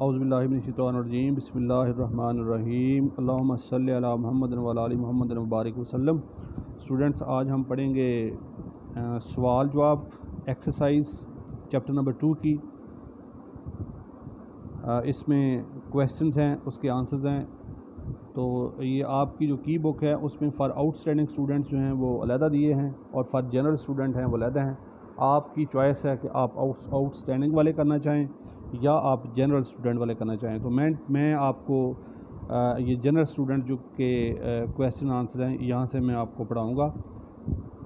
اعوذ باللہ من الشیطان الرجیم بسم اللہ الرحمن الرحیم اللہم صلی علی محمد و علی محمد مبارک وسلم۔ اسٹوڈنٹس، آج ہم پڑھیں گے سوال جواب ایکسرسائز چیپٹر نمبر 2 کی۔ اس میں کویسچنز ہیں، اس کے آنسرز ہیں۔ تو یہ آپ کی جو کی بک ہے اس میں فار آؤٹ اسٹینڈنگ اسٹوڈنٹس جو ہیں وہ علیحدہ دیے ہیں اور فار جنرل اسٹوڈنٹ ہیں وہ علیحدہ ہیں۔ آپ کی چوائس ہے کہ آپ آؤٹ اسٹینڈنگ والے کرنا چاہیں یا آپ جنرل اسٹوڈنٹ والے کرنا چاہیں۔ تو میں آپ کو یہ جنرل اسٹوڈنٹ جو کہ کویسچن آنسر ہیں یہاں سے میں آپ کو پڑھاؤں گا۔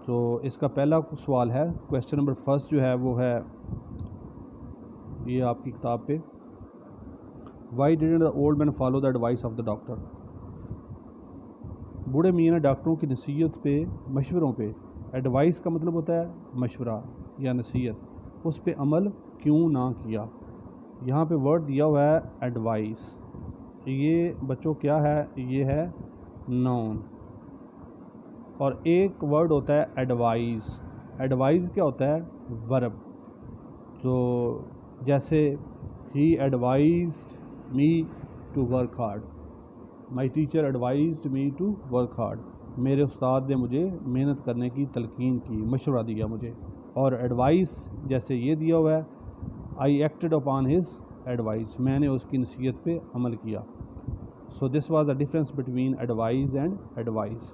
تو اس کا پہلا سوال ہے، کویسچن نمبر فرسٹ جو ہے وہ ہے یہ آپ کی کتاب پہ، why didn't the old main follow the advice of the doctor? بوڑھے میاں نے ڈاکٹروں کی نصیحت پہ، مشوروں پہ، ایڈوائس کا مطلب ہوتا ہے مشورہ یا نصیحت، اس پہ عمل کیوں نہ کیا؟ یہاں پہ ورڈ دیا ہوا ہے ایڈوائس۔ یہ بچوں کیا ہے؟ یہ ہے نون، اور ایک ورڈ ہوتا ہے ایڈوائز۔ ایڈوائز کیا ہوتا ہے؟ ورب۔ تو جیسے ہی advised me to work hard, my teacher advised me to work hard, میرے استاد نے مجھے محنت کرنے کی تلقین کی، مشورہ دیا مجھے۔ اور ایڈوائس جیسے یہ دیا ہوا ہے I acted upon his advice, میں نے اس کی نصیحت پہ عمل کیا۔ So this was the difference between advise and advice.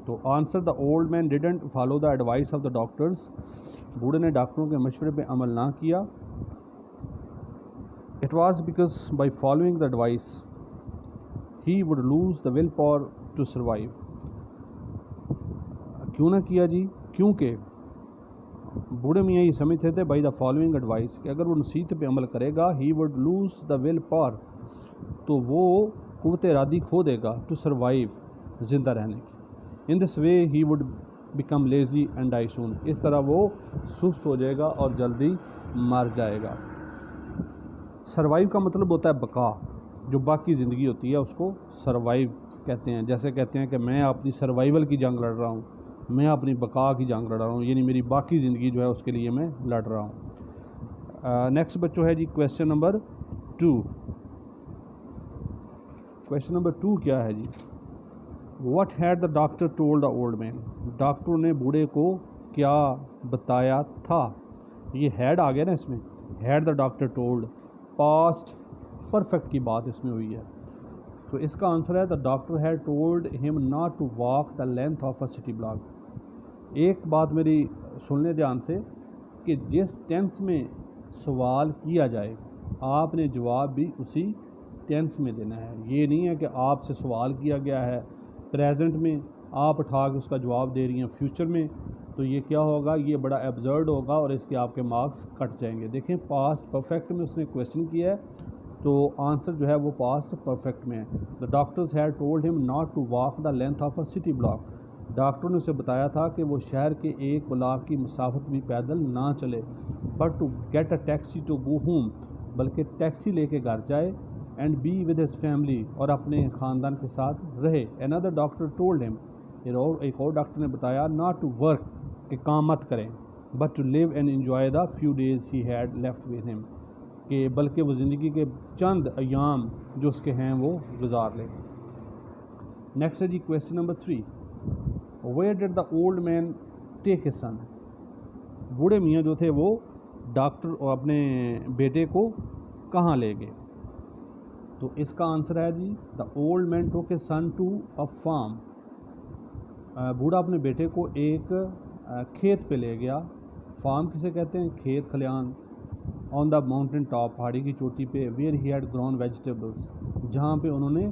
تو answer, the old man didn't follow the advice of the doctors, بوڑھے نے ڈاکٹروں کے مشورے پہ عمل نہ کیا۔ It was because by following the advice he would lose the will power to survive. کیوں نہ کیا جی؟ کیونکہ بوڑھے میاں یہ سمجھتے تھے بائی دا فالوئنگ ایڈوائس کہ اگر وہ نصیحت پہ عمل کرے گا he would lose the will power, تو وہ قوت ارادی کھو دے گا ٹو سروائیو، زندہ رہنے کی۔ In this way he would become lazy and die soon, اس طرح وہ سست ہو جائے گا اور جلدی مر جائے گا۔ سروائیو کا مطلب ہوتا ہے بقا، جو باقی زندگی ہوتی ہے اس کو سروائیو کہتے ہیں۔ جیسے کہتے ہیں کہ میں اپنی سروائیول کی جنگ لڑ رہا ہوں، میں اپنی بقا کی جنگ لڑ رہا ہوں، یعنی میری باقی زندگی جو ہے اس کے لیے میں لڑ رہا ہوں۔ نیکسٹ بچوں ہے جی کویسچن نمبر 2۔ کویسچن نمبر 2 کیا ہے جی؟ What had the doctor told the old man? Doctor نے بوڑھے کو کیا بتایا تھا؟ یہ ہیڈ آ گیا نا اس میں، head the doctor told, past perfect کی بات اس میں ہوئی ہے۔ تو اس کا آنسر ہے the doctor had told him not to walk the length of a city block. ایک بات میری سن لیں دھیان سے کہ جس ٹینس میں سوال کیا جائے آپ نے جواب بھی اسی ٹینس میں دینا ہے۔ یہ نہیں ہے کہ آپ سے سوال کیا گیا ہے پریزنٹ میں، آپ اٹھا کے اس کا جواب دے رہی ہیں فیوچر میں، تو یہ کیا ہوگا؟ یہ بڑا ایبزرڈ ہوگا اور اس کے آپ کے مارکس کٹ جائیں گے۔ دیکھیں پاسٹ پرفیکٹ میں اس نے کویسچن کیا ہے تو آنسر جو ہے وہ پاسٹ پرفیکٹ میں ہے۔ The doctors had told him not to walk the length of a city block, doctor نے اسے بتایا تھا کہ وہ شہر کے ایک بلاک کی مسافت بھی پیدل نہ چلے، but to get a taxi to go home, بلکہ ٹیکسی لے کے گھر جائے، and be with his family, اور اپنے خاندان کے ساتھ رہے۔ another ڈاکٹر ٹولڈ ہم، ایک اور ڈاکٹر نے بتایا ناٹ ٹو ورک، کہ کام مت کریں، but to live and enjoy the few days he had left with him, کہ بلکہ وہ زندگی کے چند ایام جو اس کے ہیں وہ گزار لے۔ نیکسٹ ہے جی question number 3۔ Where did the old man take a sun? بوڑھے میاں جو تھے وہ ڈاکٹر اور اپنے بیٹے کو کہاں لے گئے؟ تو اس کا آنسر ہے جی دا اولڈ مین ٹوک اے سن ٹو اے فارم۔ بوڑھا اپنے بیٹے کو ایک کھیت پہ لے گیا۔ فارم کسے کہتے ہیں؟ کھیت کھلیان۔ آن دا ماؤنٹین ٹاپ، پہاڑی کی چوٹی پہ، where he had grown vegetables, جہاں پہ انہوں نے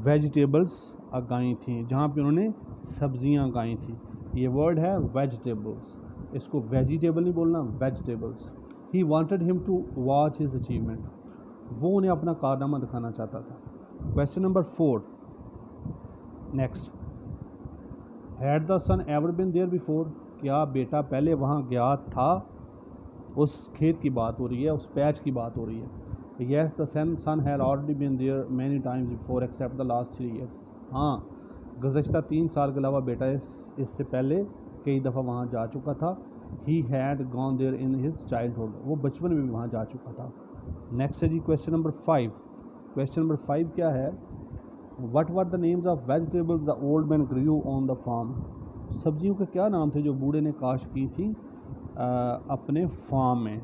ویجیٹیبلس اگائی تھیں، جہاں پہ انہوں نے سبزیاں اگائی تھیں۔ یہ ورڈ ہے ویجیٹیبلس، اس کو ویجیٹیبل نہیں بولنا، vegetables. He wanted him to watch his achievement, وہ انہیں اپنا کارنامہ دکھانا چاہتا تھا۔ Question number 4۔ Next, had the son ever been there before? کیا بیٹا پہلے وہاں گیا تھا؟ اس کھیت کی بات ہو رہی ہے، اس پیچ کی بات ہو رہی ہے۔ Yes the sun had already been there many times before except the last 3 years. ہاں، گزشتہ 3 سال کے علاوہ بیٹا اس سے پہلے کئی دفعہ وہاں جا چکا تھا۔ He had gone there in his childhood, وہ بچپن میں بھی وہاں جا چکا تھا۔ نیکسٹ ہے جی کویشچن نمبر 5. کویشچن نمبر 5 کیا ہے؟ What were the names of vegetables the old man grew on the farm. سبزیوں کے کیا نام تھے جو بوڑھے نے کاشت کی تھی اپنے فارم میں؟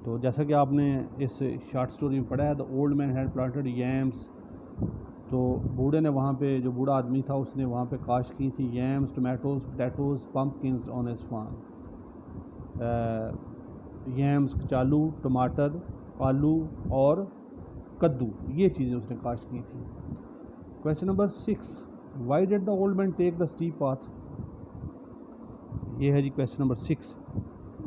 تو جیسا کہ آپ نے اس شارٹ سٹوری میں پڑھا ہے، the old man had planted yams. تو بوڑھے نے وہاں پہ، جو بوڑھا آدمی تھا اس نے وہاں پہ کاشت کی تھی یمس، tomatoes, potatoes, پمپکنز on his form. یمس، کچالو، ٹماٹر، آلو اور کدو، یہ چیزیں اس نے کاشت کی تھی. Question number 6. Y did the old man take the step path. یہ ہے جی کویشچن نمبر 6.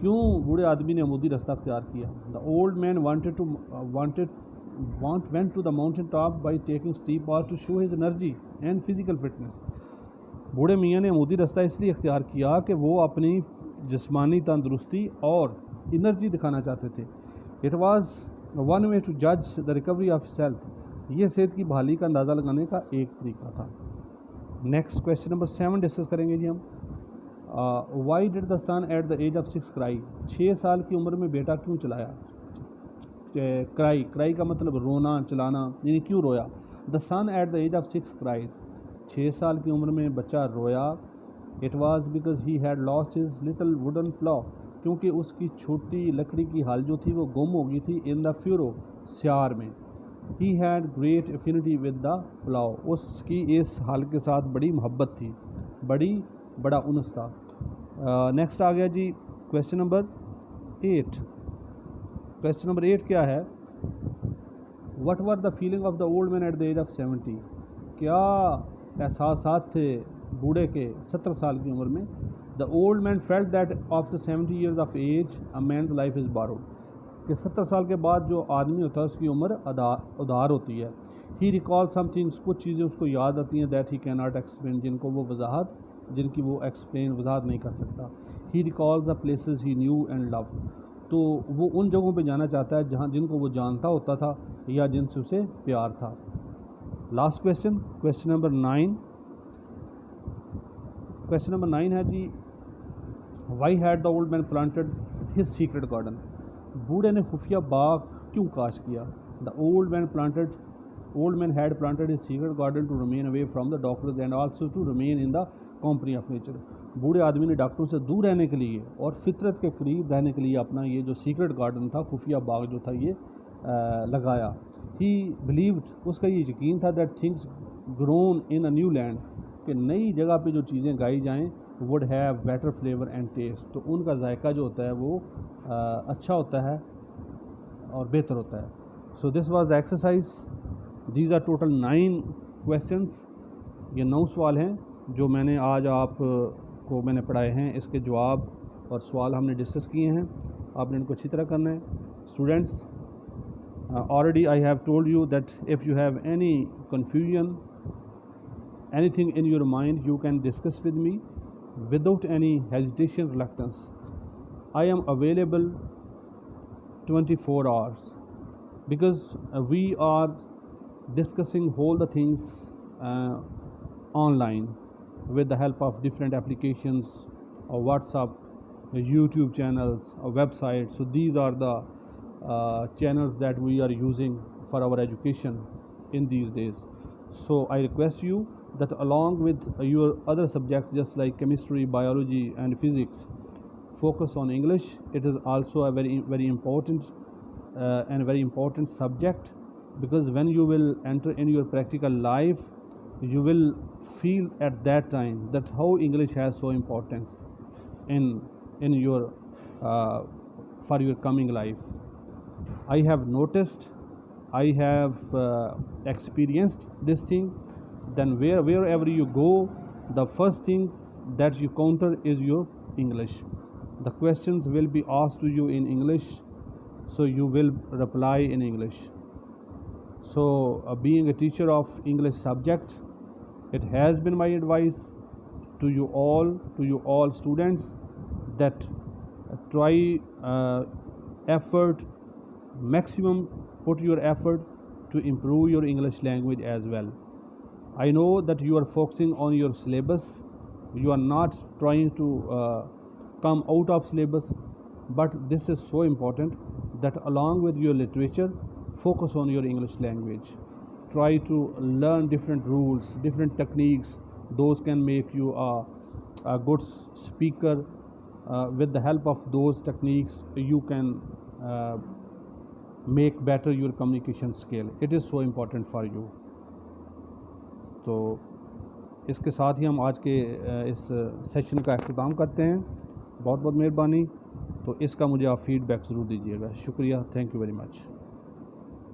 کیوں بوڑھے آدمی نے عمودی رستہ اختیار کیا؟ The old main went to the mountain top by taking steep path to show his energy and physical fitness. بوڑھے میاں نے عمودی رستہ اس لیے اختیار کیا کہ وہ اپنی جسمانی تندرستی اور انرجی دکھانا چاہتے تھے. It was one way to judge the recovery of his health. یہ صحت کی بحالی کا اندازہ لگانے کا ایک طریقہ تھا. نیکسٹ کویشچن نمبر 7 ڈسکس کریں گے جی ہم. Why did the son at the age of 6 cry. 6 سال کی عمر میں بیٹا کیوں چلایا؟ کرائی کا مطلب رونا چلانا، یعنی کیوں رویا؟ The son at the age of 6 cry. 6 سال کی عمر میں بچہ رویا. It was because he had lost his little wooden plough. کیونکہ اس کی چھوٹی لکڑی کی ہل جو تھی وہ گم ہو گئی تھی ان دا فیورو، سیار میں. He had great affinity with the plough. اس کی اس ہل کے ساتھ بڑی محبت تھی، بڑا انس تھا. نیکسٹ آ گیا جی کویشچن نمبر 8. کویشچن نمبر 8 کیا ہے؟ What were the feeling of the old man at the age of 70. کیا احساسات تھے بوڑھے کے 70 سال کی عمر میں؟ The old man felt that after 70 years of age a man's life is bored. کہ 70 سال کے بعد جو آدمی ہوتا ہے اس کی عمر ادھار ہوتی ہے. He recall some things. کچھ چیزیں اس کو یاد آتی ہیں that he can not explain, جن کی وہ وضاحت نہیں کر سکتا. He recalls the places he knew and love. تو وہ ان جگہوں پہ جانا چاہتا ہے جن کو وہ جانتا ہوتا تھا یا جن سے اسے پیار تھا. Last question number 9. Question number 9 ہے جی why had the old man planted his secret garden. بوڑھے نے خفیہ باغ کیوں کاشت کیا؟ The old man had planted his secret garden to remain away from the doctors and also to remain in the company of nature. بوڑھے آدمی نے ڈاکٹروں سے دور رہنے کے لیے اور فطرت کے قریب رہنے کے لیے اپنا یہ جو سیکرٹ گارڈن تھا، خفیہ باغ جو تھا، یہ لگایا. He believed. اس کا یہ یقین تھا that things grown in a new land. کہ نئی جگہ پہ جو چیزیں گائی جائیں would have better flavour and taste. تو ان کا ذائقہ جو ہوتا ہے وہ اچھا ہوتا ہے اور بہتر ہوتا ہے. So this was the exercise. These are total 9 questions. یہ 9 سوال ہیں جو میں نے آج آپ کو میں نے پڑھائے ہیں. اس کے جواب اور سوال ہم نے ڈسکس کیے ہیں. آپ نے ان کو اچھی طرح کرنا ہے. Students, already I have told you that if you have any confusion, anything in your mind, you can discuss with me without any hesitation, reluctance. I am available 24 hours because we are discussing all the things online with the help of different applications or WhatsApp, YouTube channels or websites. So these are the channels that we are using for our education in these days. So I request you that along with your other subjects just like chemistry, biology and physics, focus on English. It is also a very important and very important subject, because when you will enter in your practical life, you will feel at that time that how English has so importance in your for your coming life. I have noticed, I have experienced this thing. Then wherever you go, the first thing that you counter is your English. The questions will be asked to you in English, so you will reply in English. So being a teacher of English subject, it has been my advice to you all students that try effort, maximum put your effort to improve your English language as well. I know that you are focusing on your syllabus, you are not trying to come out of syllabus, but this is so important that along with your literature, focus on your English language. Try to learn different rules, different techniques. Those can make you a good speaker. With the help of those techniques, you can make better your communication skill. It is so important for you. تو اس کے ساتھ ہی ہم آج کے اس session کا اختتام کرتے ہیں. بہت بہت مہربانی. تو اس کا مجھے آپ فیڈ بیک ضرور دیجیے گا. شکریہ. Thank you very much.